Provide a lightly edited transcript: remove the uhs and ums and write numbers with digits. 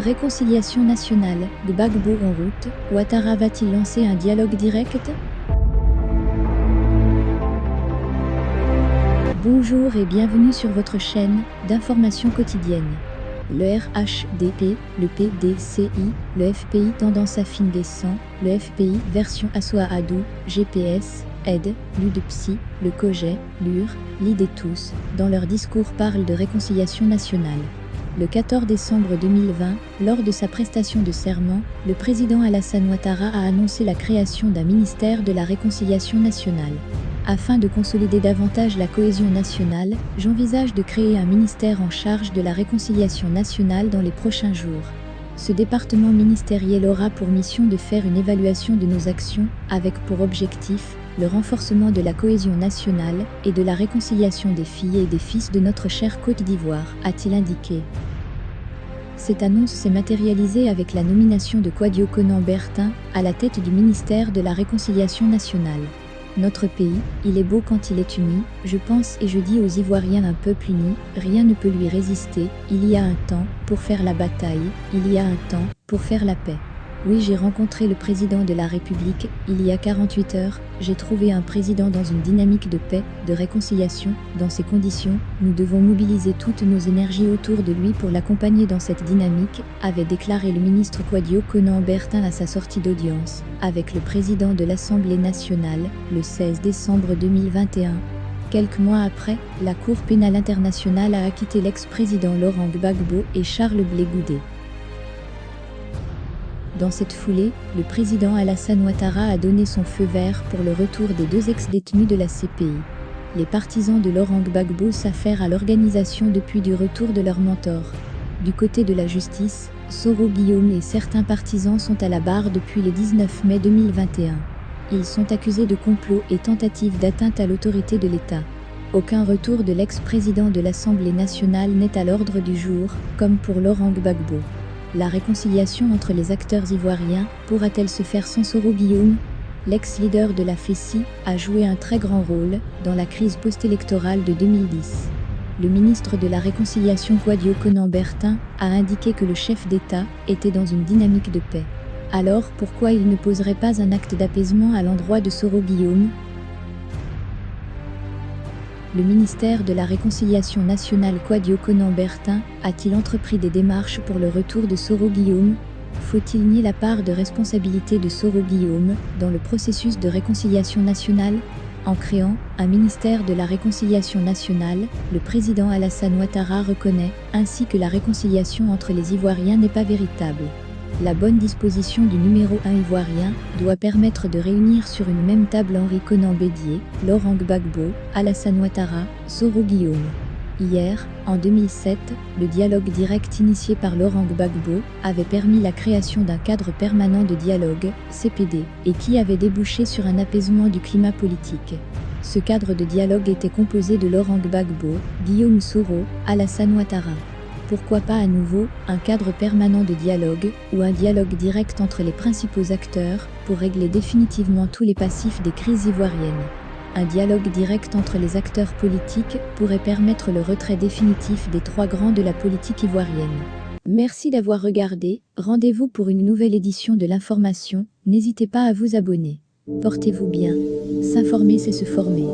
Réconciliation nationale, Gbagbo en route, Ouattara va-t-il lancer un dialogue direct? Bonjour et bienvenue sur votre chaîne d'information quotidienne. Le RHDP, le PDCI, le FPI tendance affine des 100, le FPI version Assoa Adou, GPS, aide, l'UDPSI, le COGET, l'UR, l'idée tous, dans leur discours parlent de réconciliation nationale. Le 14 décembre 2020, lors de sa prestation de serment, le président Alassane Ouattara a annoncé la création d'un ministère de la réconciliation nationale. Afin de consolider davantage la cohésion nationale, j'envisage de créer un ministère en charge de la réconciliation nationale dans les prochains jours. Ce département ministériel aura pour mission de faire une évaluation de nos actions, avec pour objectif le renforcement de la cohésion nationale et de la réconciliation des filles et des fils de notre chère Côte d'Ivoire, a-t-il indiqué. Cette annonce s'est matérialisée avec la nomination de Kouadio Konan Bertin à la tête du ministère de la Réconciliation nationale. Notre pays, il est beau quand il est uni, je pense et je dis aux Ivoiriens un peuple uni, rien ne peut lui résister, il y a un temps pour faire la bataille, il y a un temps pour faire la paix. Oui, j'ai rencontré le président de la République, il y a 48 heures, j'ai trouvé un président dans une dynamique de paix, de réconciliation. Dans ces conditions, nous devons mobiliser toutes nos énergies autour de lui pour l'accompagner dans cette dynamique, avait déclaré le ministre Kouadio Konan Bertin à sa sortie d'audience, avec le président de l'Assemblée nationale, le 16 décembre 2021. Quelques mois après, la Cour pénale internationale a acquitté l'ex-président Laurent Gbagbo et Charles Blé Goudé. Dans cette foulée, le président Alassane Ouattara a donné son feu vert pour le retour des deux ex-détenus de la CPI. Les partisans de Laurent Gbagbo s'affairent à l'organisation depuis du retour de leur mentor. Du côté de la justice, Soro Guillaume et certains partisans sont à la barre depuis le 19 mai 2021. Ils sont accusés de complot et tentative d'atteinte à l'autorité de l'État. Aucun retour de l'ex-président de l'Assemblée nationale n'est à l'ordre du jour, comme pour Laurent Gbagbo. La réconciliation entre les acteurs ivoiriens pourra-t-elle se faire sans Soro Guillaume? L'ex-leader de la FECI a joué un très grand rôle dans la crise post-électorale de 2010. Le ministre de la Réconciliation Kouadio Konan Bertin a indiqué que le chef d'État était dans une dynamique de paix. Alors pourquoi il ne poserait pas un acte d'apaisement à l'endroit de Soro Guillaume? Le ministère de la Réconciliation nationale Kouadio Konan Bertin a-t-il entrepris des démarches pour le retour de Soro Guillaume? Faut-il nier la part de responsabilité de Soro Guillaume dans le processus de réconciliation nationale? En créant un ministère de la Réconciliation nationale, le président Alassane Ouattara reconnaît ainsi que la réconciliation entre les Ivoiriens n'est pas véritable. La bonne disposition du numéro 1 ivoirien doit permettre de réunir sur une même table Henri Konan Bédié, Laurent Gbagbo, Alassane Ouattara, Soro Guillaume. Hier, en 2007, le dialogue direct initié par Laurent Gbagbo avait permis la création d'un cadre permanent de dialogue, CPD, et qui avait débouché sur un apaisement du climat politique. Ce cadre de dialogue était composé de Laurent Gbagbo, Guillaume Soro, Alassane Ouattara. Pourquoi pas à nouveau un cadre permanent de dialogue ou un dialogue direct entre les principaux acteurs pour régler définitivement tous les passifs des crises ivoiriennes. Un dialogue direct entre les acteurs politiques pourrait permettre le retrait définitif des trois grands de la politique ivoirienne. Merci d'avoir regardé, rendez-vous pour une nouvelle édition de l'information, n'hésitez pas à vous abonner. Portez-vous bien, s'informer c'est se former.